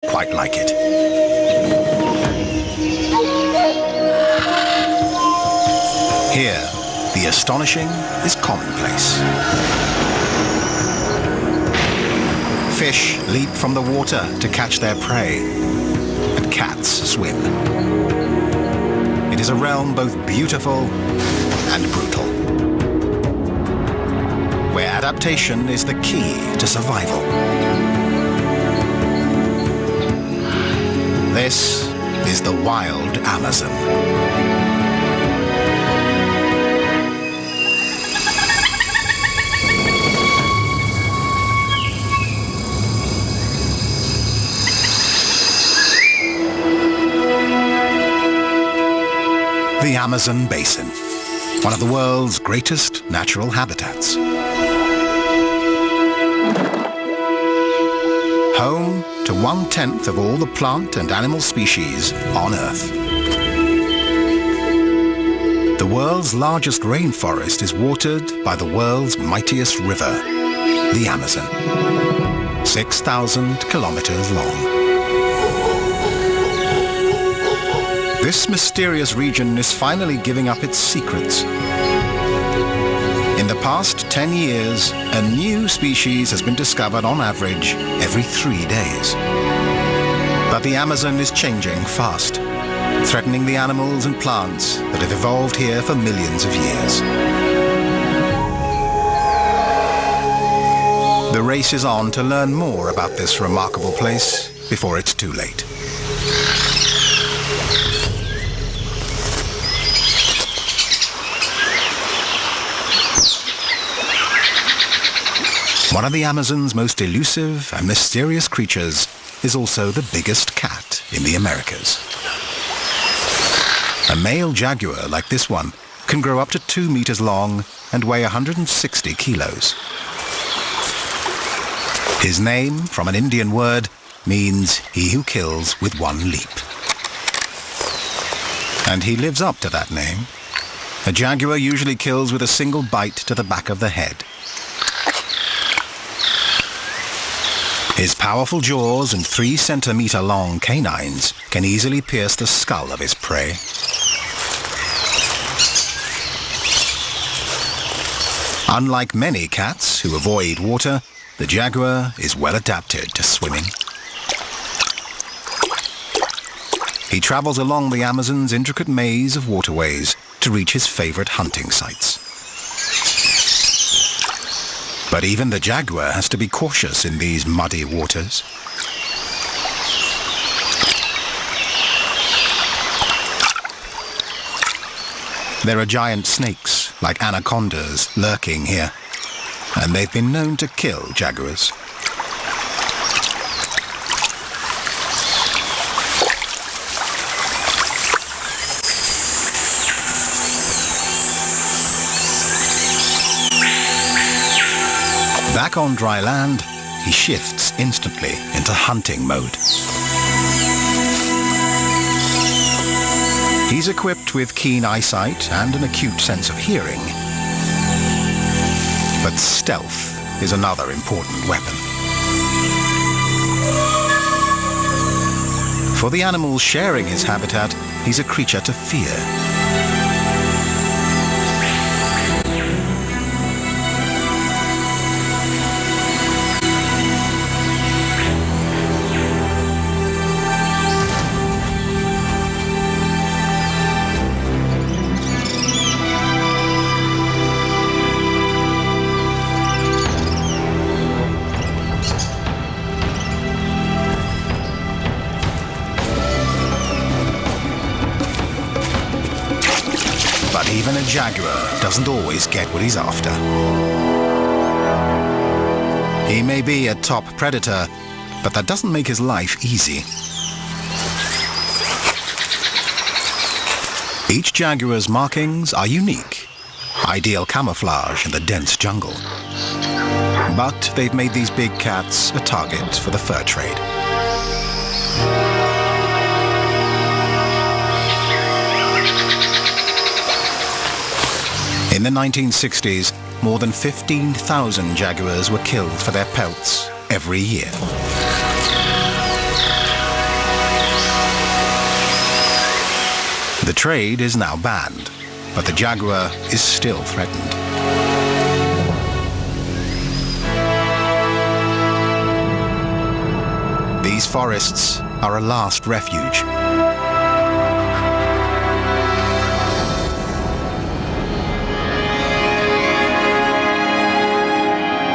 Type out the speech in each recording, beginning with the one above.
quite like it. Here, the astonishing is commonplace. Fish leap from the water to catch their prey, and cats swim. It is a realm both beautiful and brutal, where adaptation is the key to survival. This is the wild Amazon. The Amazon Basin, one of the world's greatest natural habitats. Home to 1/10 of all the plant and animal species on Earth. The world's largest rainforest is watered by the world's mightiest river, the Amazon, 6,000 kilometers long. This mysterious region is finally giving up its secrets. In the past 10 years, a new species has been discovered on average every 3 days. But the Amazon is changing fast, threatening the animals and plants that have evolved here for millions of years. The race is on to learn more about this remarkable place before it's too late. One of the Amazon's most elusive and mysterious creatures is also the biggest cat in the Americas. A male jaguar like this one can grow up to 2 meters long and weigh 160 kilos. His name, from an Indian word, means he who kills with one leap. And he lives up to that name. A jaguar usually kills with a single bite to the back of the head. His powerful jaws and 3-centimeter-long canines can easily pierce the skull of his prey. Unlike many cats who avoid water, the jaguar is well adapted to swimming. He travels along the Amazon's intricate maze of waterways to reach his favorite hunting sites. But even the jaguar has to be cautious in these muddy waters. There are giant snakes, like anacondas, lurking here, and they've been known to kill jaguars. Back on dry land, he shifts instantly into hunting mode. He's equipped with keen eyesight and an acute sense of hearing. But stealth is another important weapon. For the animals sharing his habitat, he's a creature to fear. But even a jaguar doesn't always get what he's after. He may be a top predator, but that doesn't make his life easy. Each jaguar's markings are unique, ideal camouflage in the dense jungle. But they've made these big cats a target for the fur trade. In the 1960s, more than 15,000 jaguars were killed for their pelts every year. The trade is now banned, but the jaguar is still threatened. These forests are a last refuge.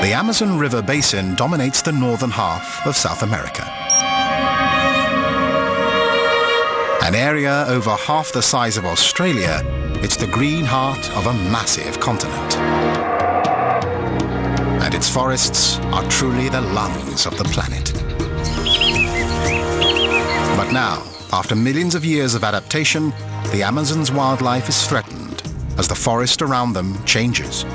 The Amazon River basin dominates the northern half of South America. An area over half the size of Australia, it's the green heart of a massive continent. And its forests are truly the lungs of the planet. But now, after millions of years of adaptation, the Amazon's wildlife is threatened as the forest around them changes.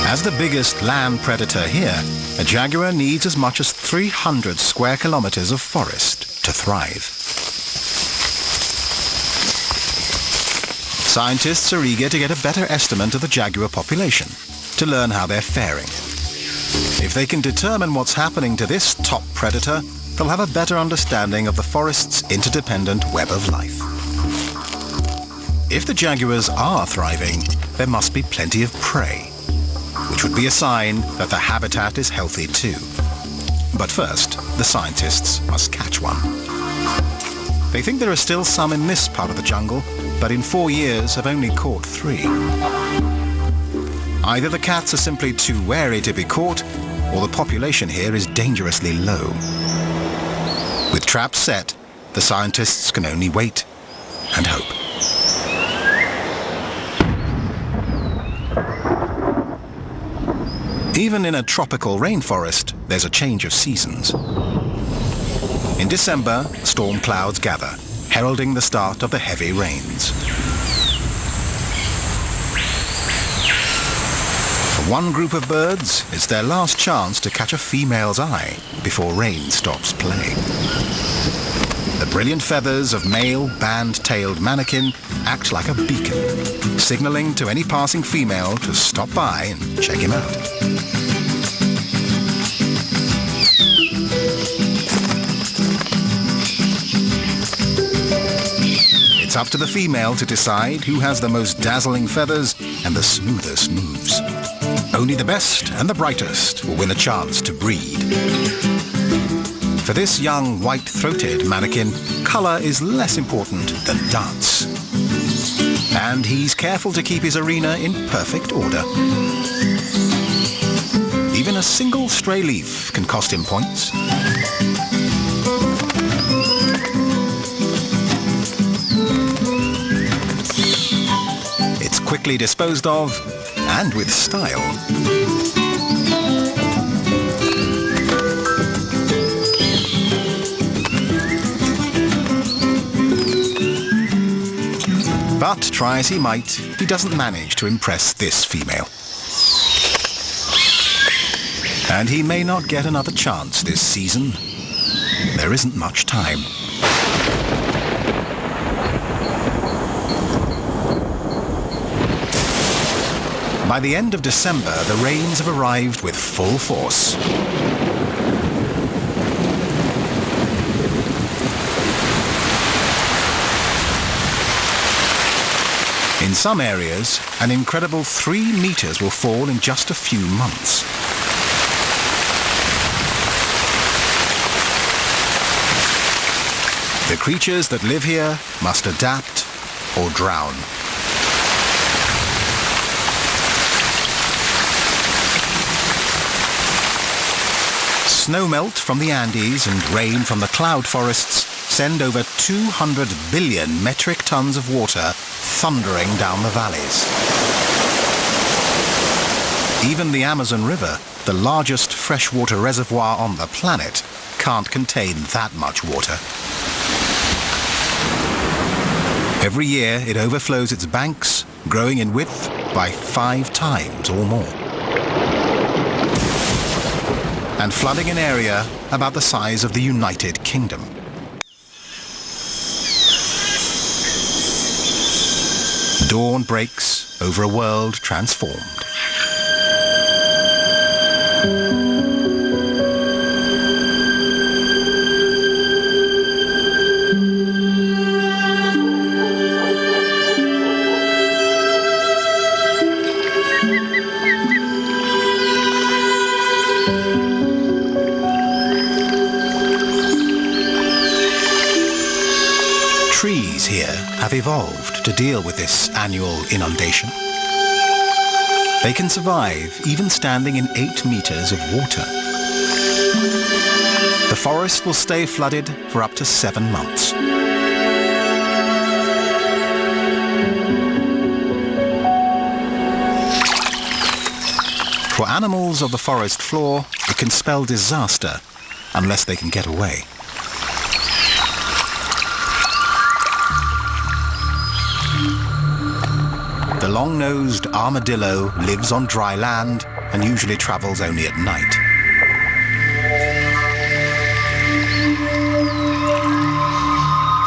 As the biggest land predator here, a jaguar needs as much as 300 square kilometers of forest to thrive. Scientists are eager to get a better estimate of the jaguar population, to learn how they're faring. If they can determine what's happening to this top predator, they'll have a better understanding of the forest's interdependent web of life. If the jaguars are thriving, there must be plenty of prey, which would be a sign that the habitat is healthy too. But first, the scientists must catch one. They think there are still some in this part of the jungle, but in 4 years have only caught 3. Either the cats are simply too wary to be caught, or the population here is dangerously low. With traps set, the scientists can only wait and hope. Even in a tropical rainforest, there's a change of seasons. In December, storm clouds gather, heralding the start of the heavy rains. For one group of birds, it's their last chance to catch a female's eye before rain stops playing. The brilliant feathers of male band-tailed manakin act like a beacon, signaling to any passing female to stop by and check him out. It's up to the female to decide who has the most dazzling feathers and the smoothest moves. Only the best and the brightest will win a chance to breed. For this young white-throated manakin, color is less important than dance. And he's careful to keep his arena in perfect order. Even a single stray leaf can cost him points. It's quickly disposed of, and with style. But try as he might, he doesn't manage to impress this female. And he may not get another chance this season. There isn't much time. By the end of December, the rains have arrived with full force. In some areas, an incredible 3 meters will fall in just a few months. The creatures that live here must adapt or drown. Snowmelt from the Andes and rain from the cloud forests send over 200 billion metric tons of water thundering down the valleys. Even the Amazon River, the largest freshwater reservoir on the planet, can't contain that much water. Every year it overflows its banks, growing in width by 5 times or more. And flooding an area about the size of the United Kingdom. Dawn breaks over a world transformed. have evolved to deal with this annual inundation. They can survive even standing in 8 meters of water. The forest will stay flooded for up to 7 months. For animals of the forest floor, it can spell disaster unless they can get away. The long-nosed armadillo lives on dry land and usually travels only at night.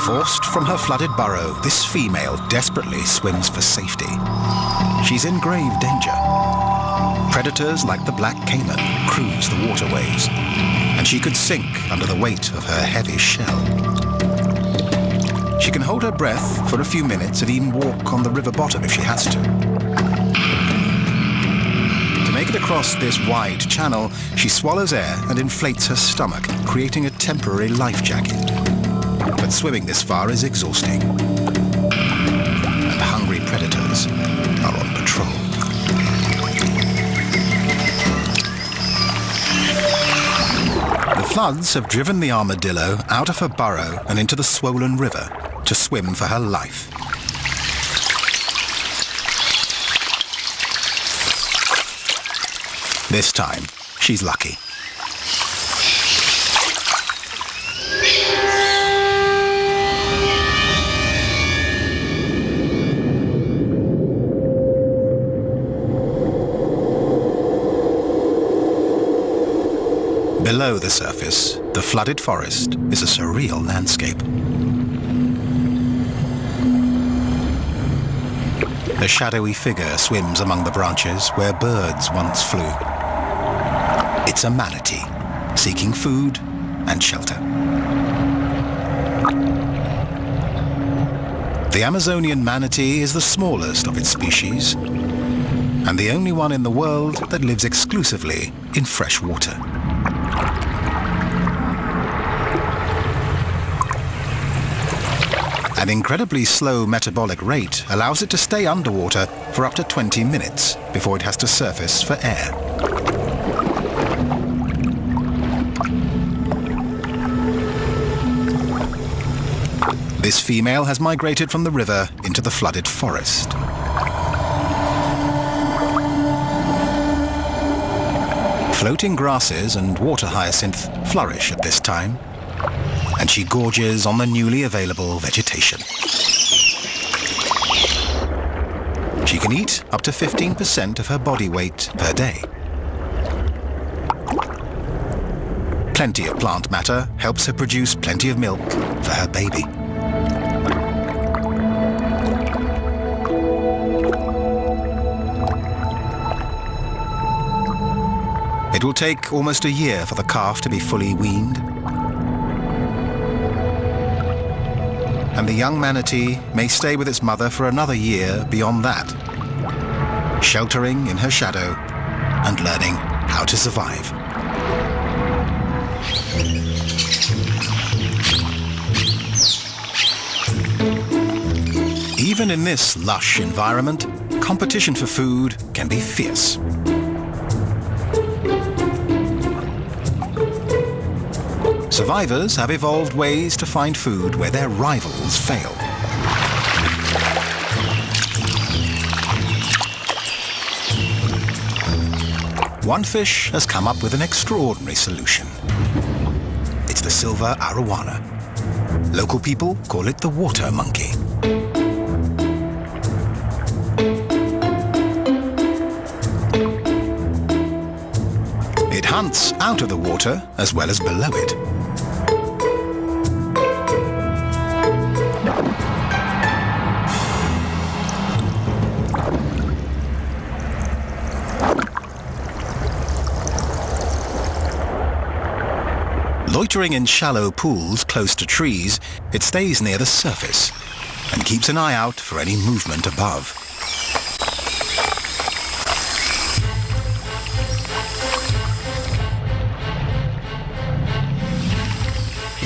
Forced from her flooded burrow, this female desperately swims for safety. She's in grave danger. Predators like the black caiman cruise the waterways, and she could sink under the weight of her heavy shell. She can hold her breath for a few minutes and even walk on the river bottom if she has to. To make it across this wide channel, she swallows air and inflates her stomach, creating a temporary life jacket. But swimming this far is exhausting, and hungry predators are on patrol. The floods have driven the armadillo out of her burrow and into the swollen river to swim for her life. This time, she's lucky. Below the surface, the flooded forest is a surreal landscape. A shadowy figure swims among the branches where birds once flew. It's a manatee, seeking food and shelter. The Amazonian manatee is the smallest of its species, and the only one in the world that lives exclusively in fresh water. An incredibly slow metabolic rate allows it to stay underwater for up to 20 minutes before it has to surface for air. This female has migrated from the river into the flooded forest. Floating grasses and water hyacinth flourish at this time, and she gorges on the newly available vegetation. She can eat up to 15% of her body weight per day. Plenty of plant matter helps her produce plenty of milk for her baby. It will take almost a year for the calf to be fully weaned. And the young manatee may stay with its mother for another year beyond that, sheltering in her shadow and learning how to survive. Even in this lush environment, competition for food can be fierce. Survivors have evolved ways to find food where their rivals fail. One fish has come up with an extraordinary solution. It's the silver arowana. Local people call it the water monkey. It hunts out of the water as well as below it. Loitering in shallow pools close to trees, it stays near the surface and keeps an eye out for any movement above.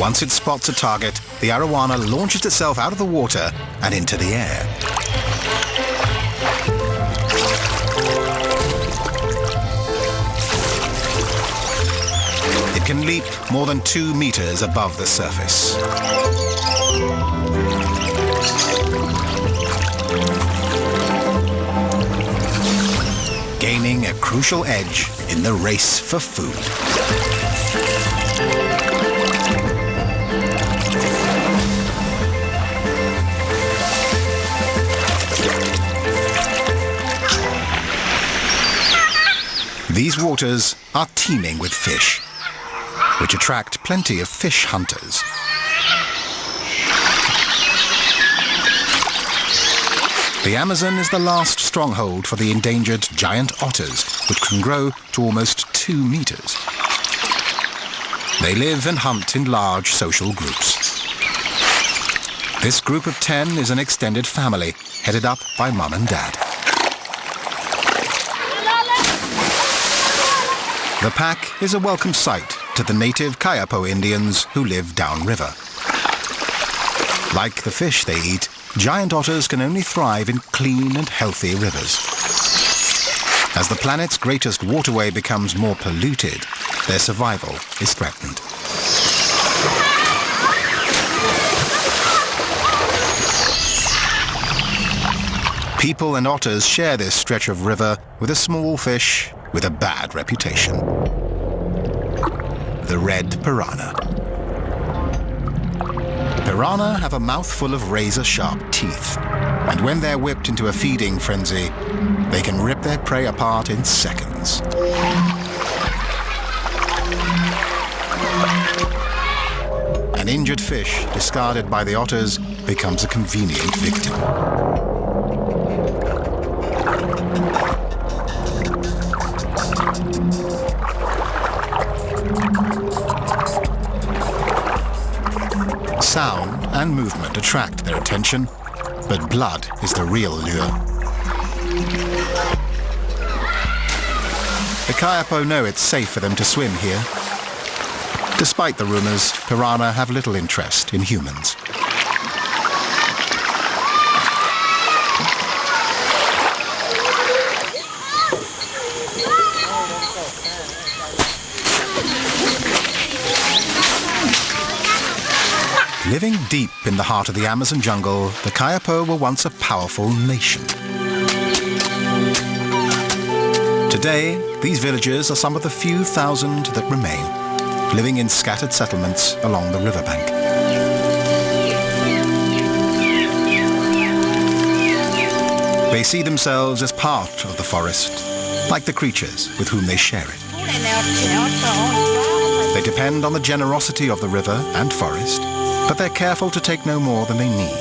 Once it spots a target, the arowana launches itself out of the water and into the air. It can leap more than 2 meters above the surface. Gaining a crucial edge in the race for food. These waters are teeming with fish, which attract plenty of fish hunters. The Amazon is the last stronghold for the endangered giant otters, which can grow to almost 2 meters. They live and hunt in large social groups. This group of 10 is an extended family, headed up by Mum and Dad. The pack is a welcome sight to the native Kayapo Indians who live downriver. Like the fish they eat, giant otters can only thrive in clean and healthy rivers. As the planet's greatest waterway becomes more polluted, their survival is threatened. People and otters share this stretch of river with a small fish with a bad reputation: the red piranha. Piranha have a mouthful of razor-sharp teeth, and when they're whipped into a feeding frenzy, they can rip their prey apart in seconds. An injured fish discarded by the otters becomes a convenient victim. Sound and movement attract their attention, but blood is the real lure. The Kayapo know it's safe for them to swim here. Despite the rumors, piranha have little interest in humans. Living deep in the heart of the Amazon jungle, the Kayapo were once a powerful nation. Today, these villages are some of the few thousand that remain, living in scattered settlements along the riverbank. They see themselves as part of the forest, like the creatures with whom they share it. They depend on the generosity of the river and forest, but they're careful to take no more than they need.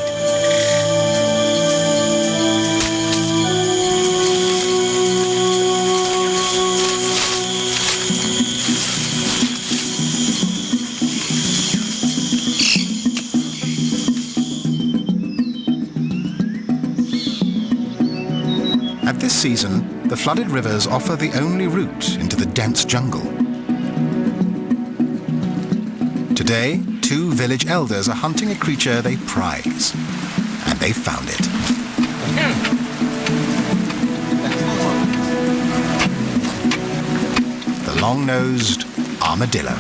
At this season, the flooded rivers offer the only route into the dense jungle. Today, 2 village elders are hunting a creature they prize, and they found it. The long-nosed armadillo.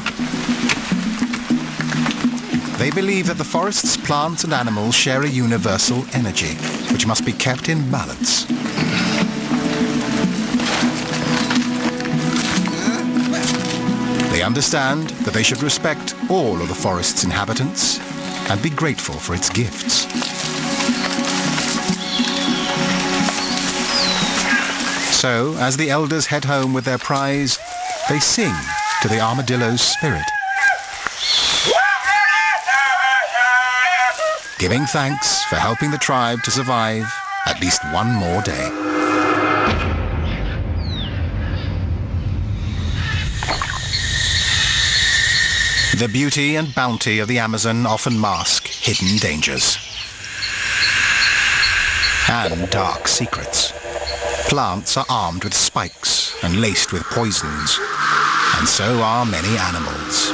They believe that the forest's plants and animals share a universal energy, which must be kept in balance. They understand that they should respect all of the forest's inhabitants and be grateful for its gifts. So, as the elders head home with their prize, they sing to the armadillo's spirit, giving thanks for helping the tribe to survive at least one more day. The beauty and bounty of the Amazon often mask hidden dangers and dark secrets. Plants are armed with spikes and laced with poisons, and so are many animals.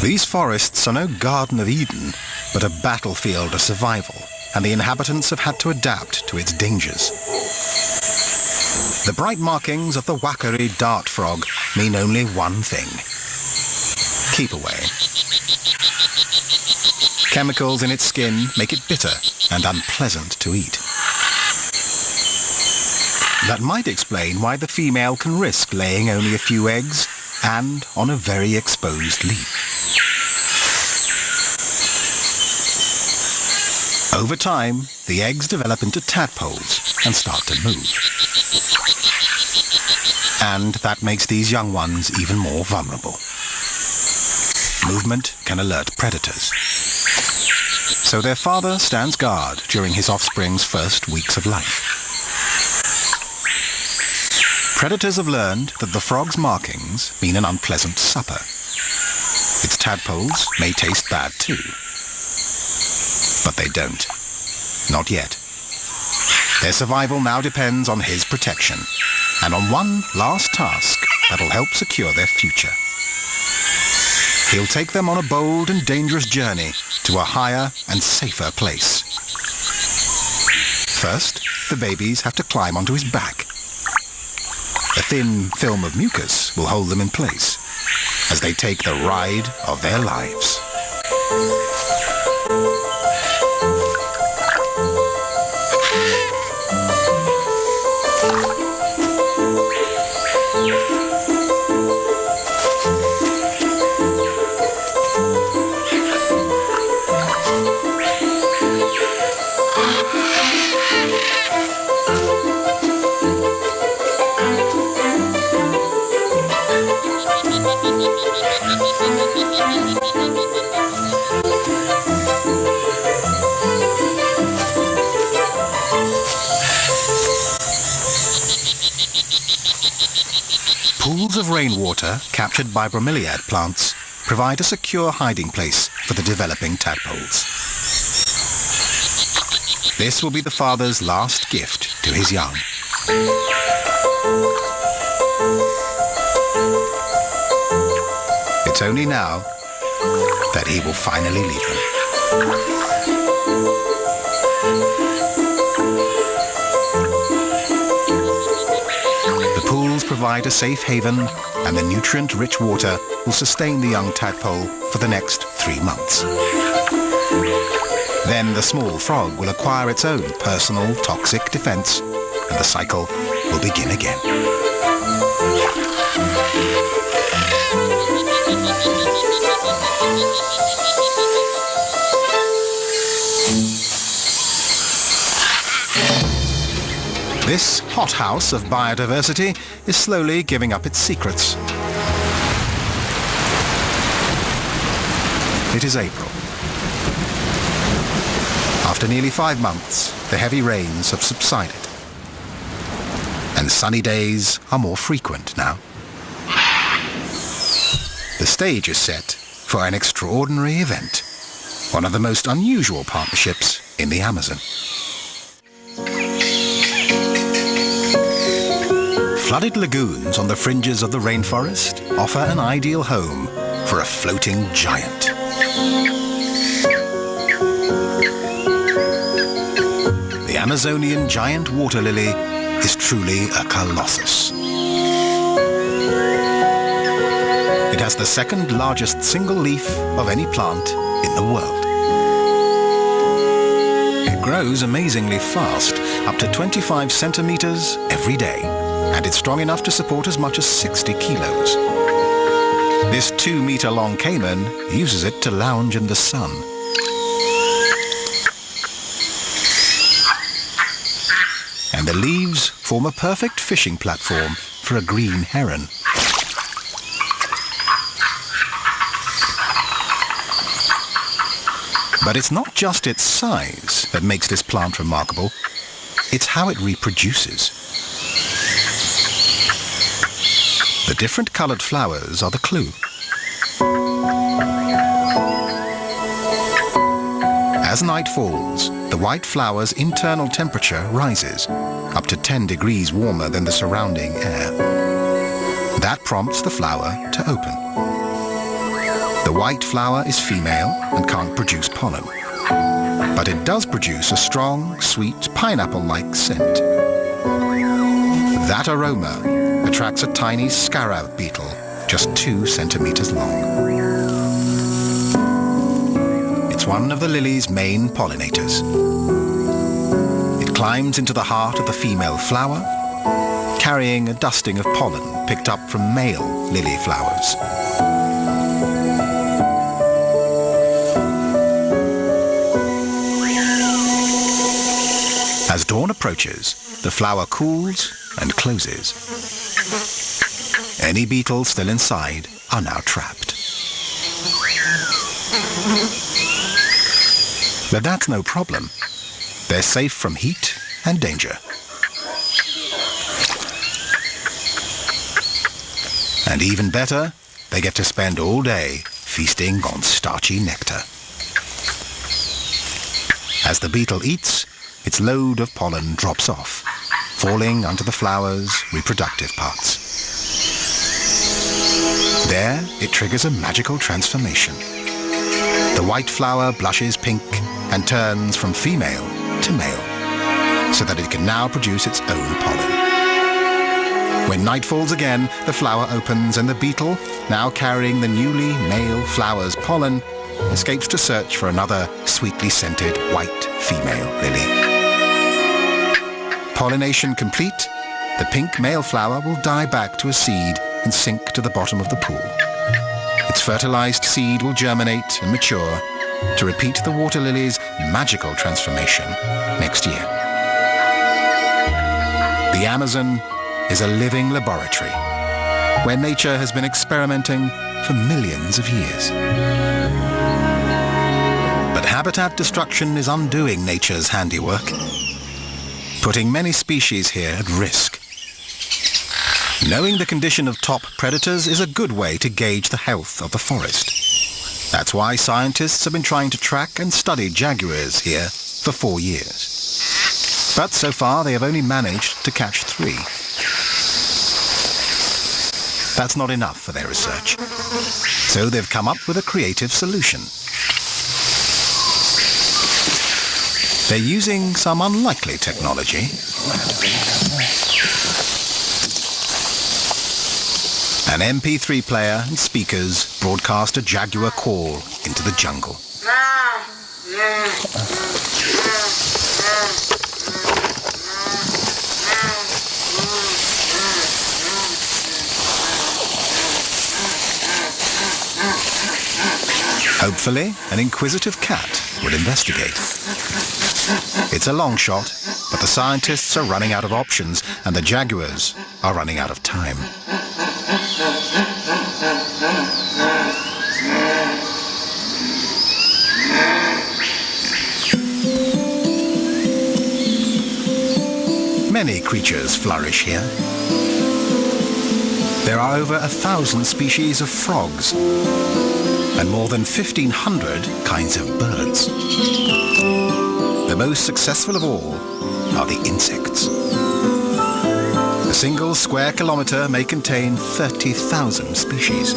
These forests are no Garden of Eden, but a battlefield of survival, and the inhabitants have had to adapt to its dangers. The bright markings of the Wakari dart frog mean only one thing: keep away. Chemicals in its skin make it bitter and unpleasant to eat. That might explain why the female can risk laying only a few eggs and on a very exposed leaf. Over time, the eggs develop into tadpoles and start to move. And that makes these young ones even more vulnerable. Movement can alert predators. So their father stands guard during his offspring's first weeks of life. Predators have learned that the frog's markings mean an unpleasant supper. Its tadpoles may taste bad too. But they don't. Not yet. Their survival now depends on his protection, and on one last task that'll help secure their future. He'll take them on a bold and dangerous journey to a higher and safer place. First, the babies have to climb onto his back. A thin film of mucus will hold them in place as they take the ride of their lives. Pools of rainwater captured by bromeliad plants provide a secure hiding place for the developing tadpoles. This will be the father's last gift to his young. It's only now that he will finally leave them. Provide a safe haven, and the nutrient-rich water will sustain the young tadpole for the next 3 months. Then the small frog will acquire its own personal toxic defense, and the cycle will begin again. This hothouse of biodiversity is slowly giving up its secrets. It is April. After nearly 5 months, the heavy rains have subsided, and sunny days are more frequent now. The stage is set for an extraordinary event, one of the most unusual partnerships in the Amazon. Flooded lagoons on the fringes of the rainforest offer an ideal home for a floating giant. The Amazonian giant water lily is truly a colossus. It has the second largest single leaf of any plant in the world. It grows amazingly fast, up to 25 centimeters every day. And it's strong enough to support as much as 60 kilos. This 2-meter-long caiman uses it to lounge in the sun. And the leaves form a perfect fishing platform for a green heron. But it's not just its size that makes this plant remarkable, it's how it reproduces. The different colored flowers are the clue. As night falls, the white flower's internal temperature rises, up to 10 degrees warmer than the surrounding air. That prompts the flower to open. The white flower is female and can't produce pollen, but it does produce a strong, sweet, pineapple-like scent. That aroma attracts a tiny scarab beetle, just 2 centimeters long. It's one of the lily's main pollinators. It climbs into the heart of the female flower, carrying a dusting of pollen picked up from male lily flowers. As dawn approaches, the flower cools and closes. Any beetles still inside are now trapped. But that's no problem. They're safe from heat and danger. And even better, they get to spend all day feasting on starchy nectar. As the beetle eats, its load of pollen drops off, falling onto the flower's reproductive parts. There, it triggers a magical transformation. The white flower blushes pink and turns from female to male, so that it can now produce its own pollen. When night falls again, the flower opens and the beetle, now carrying the newly male flower's pollen, escapes to search for another sweetly scented white female lily. Pollination complete, the pink male flower will die back to a seed and sink to the bottom of the pool. Its fertilized seed will germinate and mature to repeat the water lily's magical transformation next year. The Amazon is a living laboratory where nature has been experimenting for millions of years. But habitat destruction is undoing nature's handiwork, putting many species here at risk. Knowing the condition of top predators is a good way to gauge the health of the forest. That's why scientists have been trying to track and study jaguars here for 4 years. But so far they have only managed to catch 3. That's not enough for their research. So they've come up with a creative solution. They're using some unlikely technology. An MP3 player and speakers broadcast a jaguar call into the jungle. Hopefully, an inquisitive cat will investigate. It's a long shot, but the scientists are running out of options and the jaguars are running out of time. Many creatures flourish here. There are over 1,000 species of frogs and more than 1,500 kinds of birds. The most successful of all are the insects. A single square kilometre may contain 30,000 species.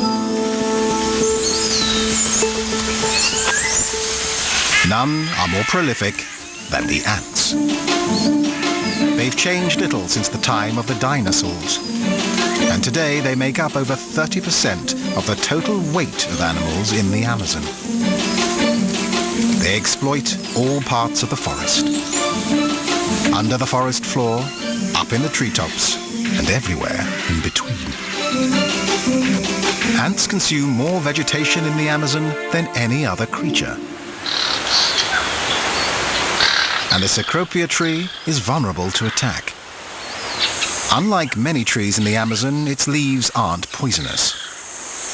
None are more prolific than the ants. They've changed little since the time of the dinosaurs, and today they make up over 30% of the total weight of animals in the Amazon. They exploit all parts of the forest. Under the forest floor, up in the treetops, and everywhere in between. Ants consume more vegetation in the Amazon than any other creature. And the Cecropia tree is vulnerable to attack. Unlike many trees in the Amazon, its leaves aren't poisonous,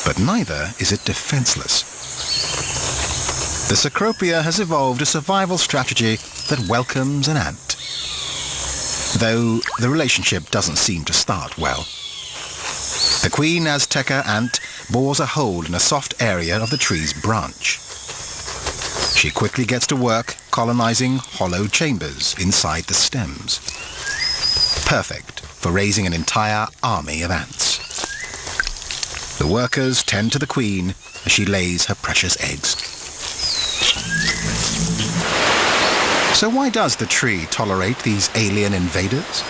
but neither is it defenseless. The Cecropia has evolved a survival strategy that welcomes an ant, though the relationship doesn't seem to start well. The queen Azteca ant bores a hole in a soft area of the tree's branch. She quickly gets to work colonizing hollow chambers inside the stems. Perfect for raising an entire army of ants. The workers tend to the queen as she lays her precious eggs. So why does the tree tolerate these alien invaders?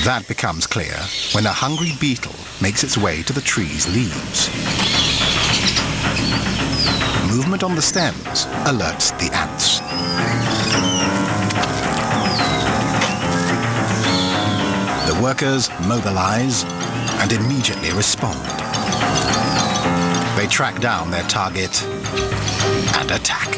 That becomes clear when a hungry beetle makes its way to the tree's leaves. Movement on the stems alerts the ants. The workers mobilize and immediately respond. They track down their target and attack.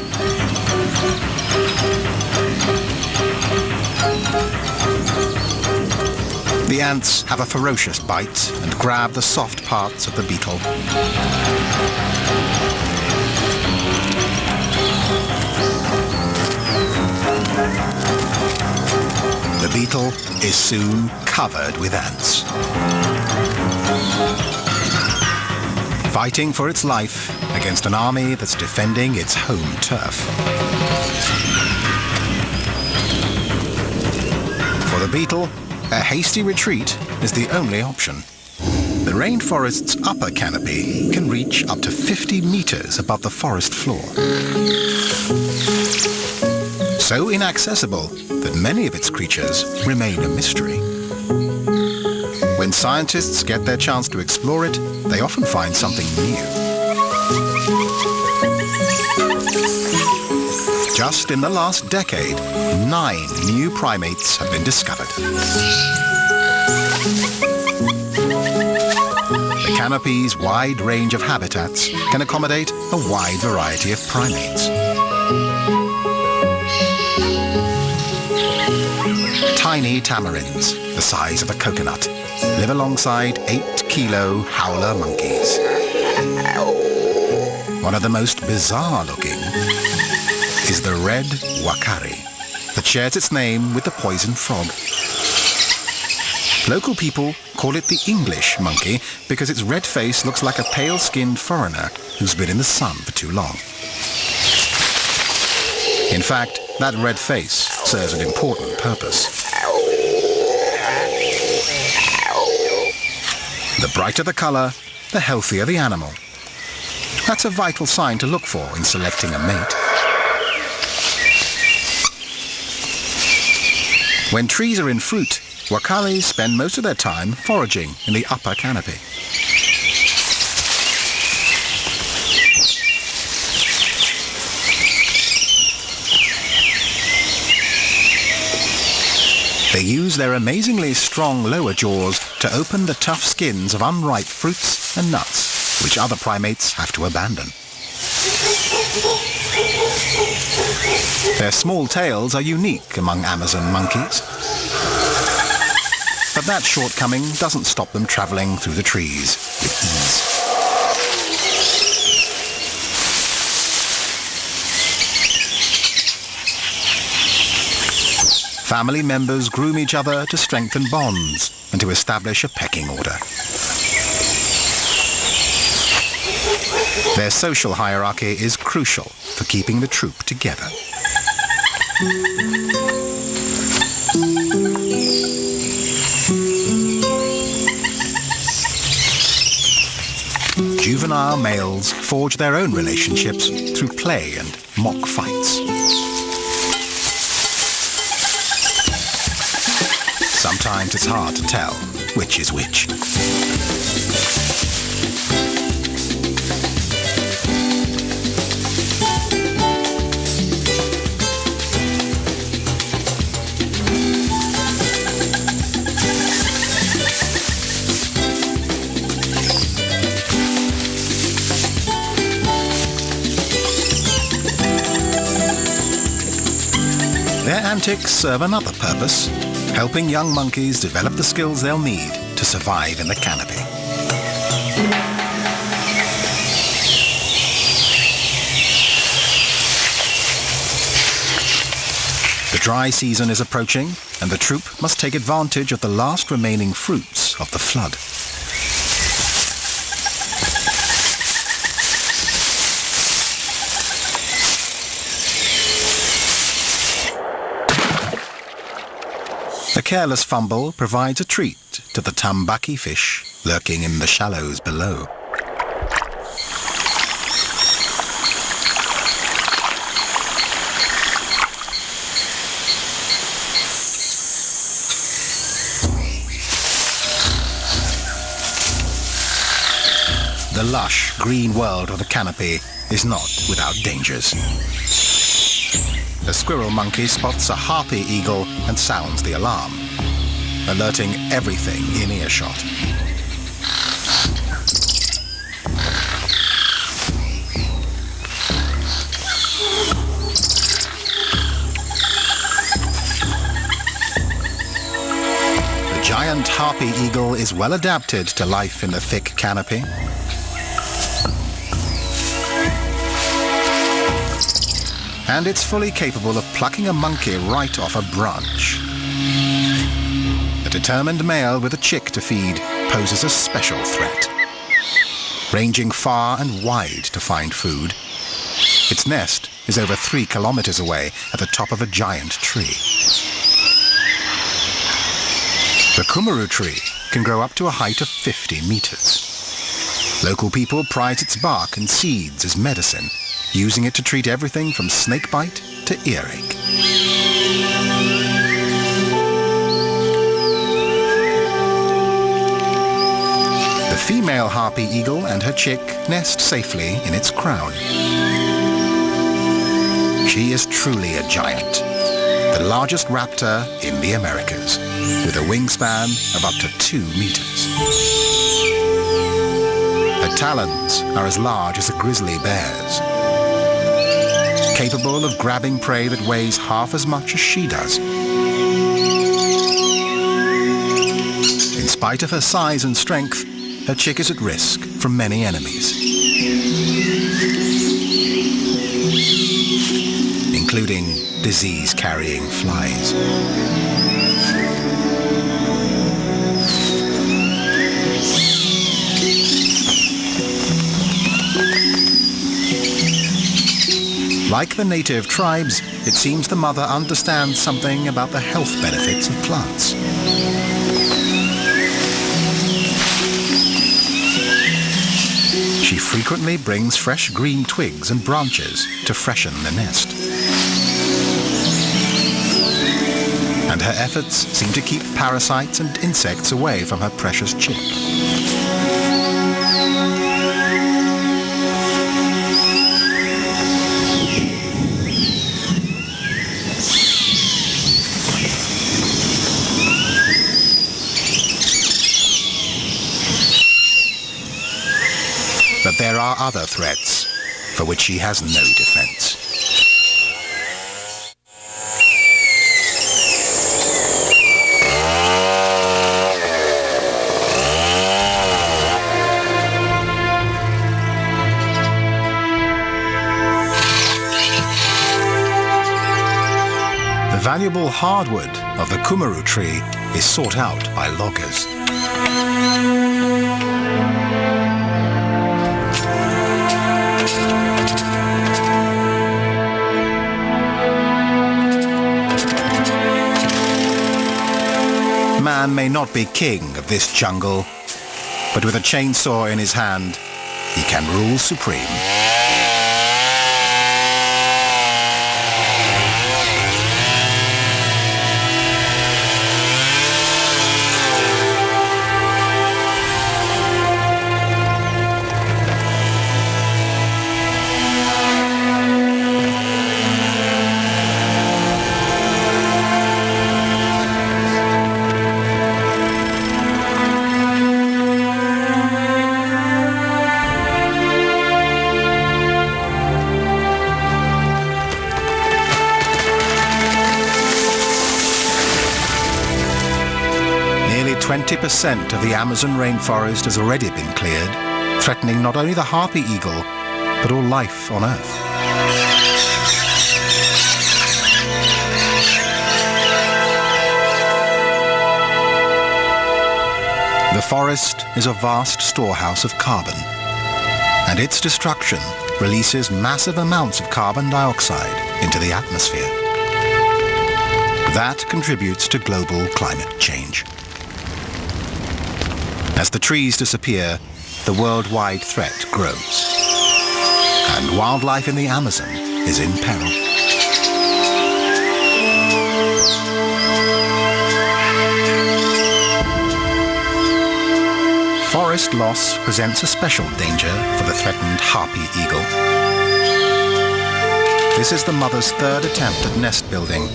The ants have a ferocious bite and grab the soft parts of the beetle. The beetle is soon covered with ants. Fighting for its life against an army that's defending its home turf. For the beetle, a hasty retreat is the only option. The rainforest's upper canopy can reach up to 50 meters above the forest floor. So inaccessible that many of its creatures remain a mystery. When scientists get their chance to explore it, they often find something new. Just in the last decade, 9 new primates have been discovered. The canopy's wide range of habitats can accommodate a wide variety of primates. Tiny tamarins, the size of a coconut, live alongside 8-kilo howler monkeys. One of the most bizarre looking is the red wakari that shares its name with the poison frog. Local people call it the English monkey because its red face looks like a pale-skinned foreigner who's been in the sun for too long. In fact, that red face serves an important purpose. The brighter the color, the healthier the animal. That's a vital sign to look for in selecting a mate. When trees are in fruit, wakaris spend most of their time foraging in the upper canopy. They use their amazingly strong lower jaws to open the tough skins of unripe fruits and nuts, which other primates have to abandon. Their small tails are unique among Amazon monkeys. But that shortcoming doesn't stop them traveling through the trees with ease. Family members groom each other to strengthen bonds and to establish a pecking order. Their social hierarchy is crucial for keeping the troop together. Juvenile males forge their own relationships through play and mock fights. Sometimes it's hard to tell which is which. Their antics serve another purpose, helping young monkeys develop the skills they'll need to survive in the canopy. The dry season is approaching, and the troop must take advantage of the last remaining fruits of the flood. careless fumble provides a treat to the tambaki fish lurking in the shallows below. The lush green world of the canopy is not without dangers. A squirrel monkey spots a harpy eagle and sounds the alarm, alerting everything in earshot. The giant harpy eagle is well adapted to life in the thick canopy. And it's fully capable of plucking a monkey right off a branch. A determined male with a chick to feed poses a special threat. Ranging far and wide to find food, its nest is over 3 kilometers away at the top of a giant tree. The kumaru tree can grow up to a height of 50 meters. Local people prize its bark and seeds as medicine, using it to treat everything from snakebite to earache. The female harpy eagle and her chick nest safely in its crown. She is truly a giant, the largest raptor in the Americas, with a wingspan of up to 2 meters. Her talons are as large as a grizzly bear's, capable of grabbing prey that weighs half as much as she does. In spite of her size and strength, her chick is at risk from many enemies, including disease-carrying flies. Like the native tribes, it seems the mother understands something about the health benefits of plants. She frequently brings fresh green twigs and branches to freshen the nest. And her efforts seem to keep parasites and insects away from her precious chick. But there are other threats for which she has no defense. The valuable hardwood of the kumaru tree is sought out by loggers. Man may not be king of this jungle, but with a chainsaw in his hand, he can rule supreme. Nearly 20% of the Amazon rainforest has already been cleared, threatening not only the harpy eagle, but all life on Earth. The forest is a vast storehouse of carbon, and its destruction releases massive amounts of carbon dioxide into the atmosphere. that contributes to global climate change. As the trees disappear, the worldwide threat grows. And wildlife in the Amazon is in peril. Forest loss presents a special danger for the threatened harpy eagle. This is the mother's third attempt at nest building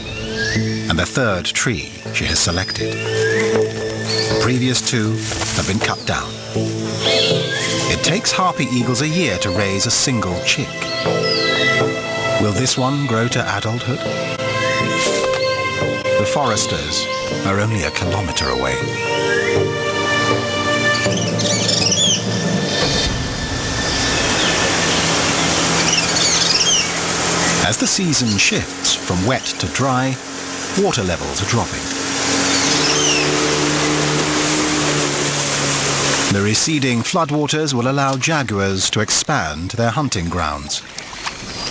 and the third tree she has selected. The previous two have been cut down. It takes harpy eagles a year to raise a single chick. Will this one grow to adulthood? The foresters are only a kilometer away. As the season shifts from wet to dry, water levels are dropping. The receding floodwaters will allow jaguars to expand their hunting grounds.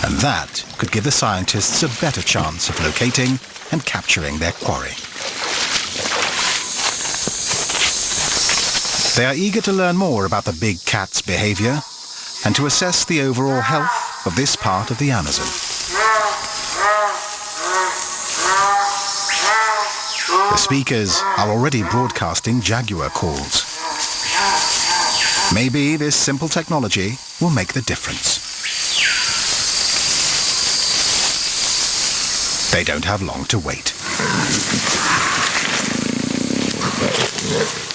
And that could give the scientists a better chance of locating and capturing their quarry. They are eager to learn more about the big cat's behavior and to assess the overall health of this part of the Amazon. The speakers are already broadcasting jaguar calls. Maybe this simple technology will make the difference. They don't have long to wait.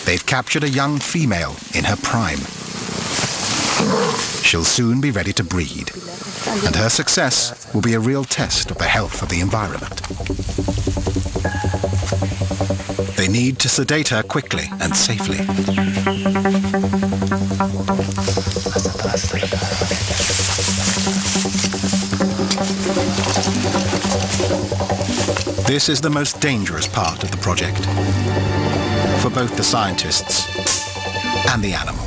They've captured a young female in her prime. She'll soon be ready to breed, and her success will be a real test of the health of the environment. They need to sedate her quickly and safely. This is the most dangerous part of the project, for both the scientists and the animal.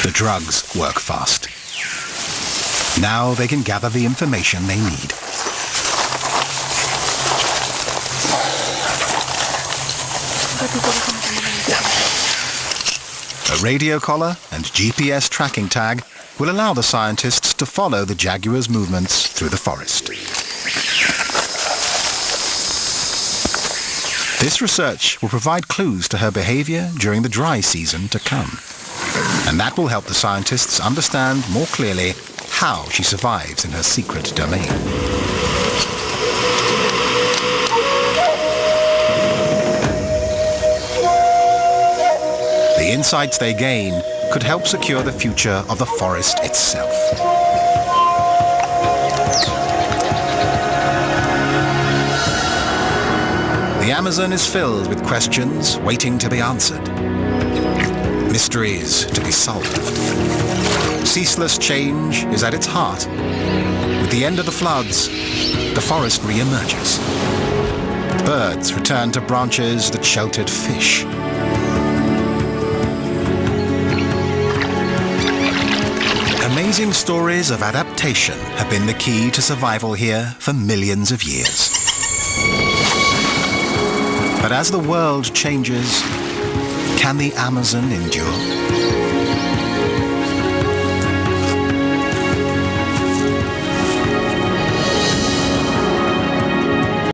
The drugs work fast. Now they can gather the information they need. A radio collar and GPS tracking tag will allow the scientists to follow the jaguar's movements through the forest. This research will provide clues to her behavior during the dry season to come. And that will help the scientists understand more clearly how she survives in her secret domain. The insights they gain could help secure the future of the forest itself. The Amazon is filled with questions waiting to be answered. Mysteries to be solved. Ceaseless change is at its heart. With the end of the floods, the forest re-emerges. Birds return to branches that sheltered fish. Amazing stories of adaptation have been the key to survival here for millions of years. But as the world changes, can the Amazon endure?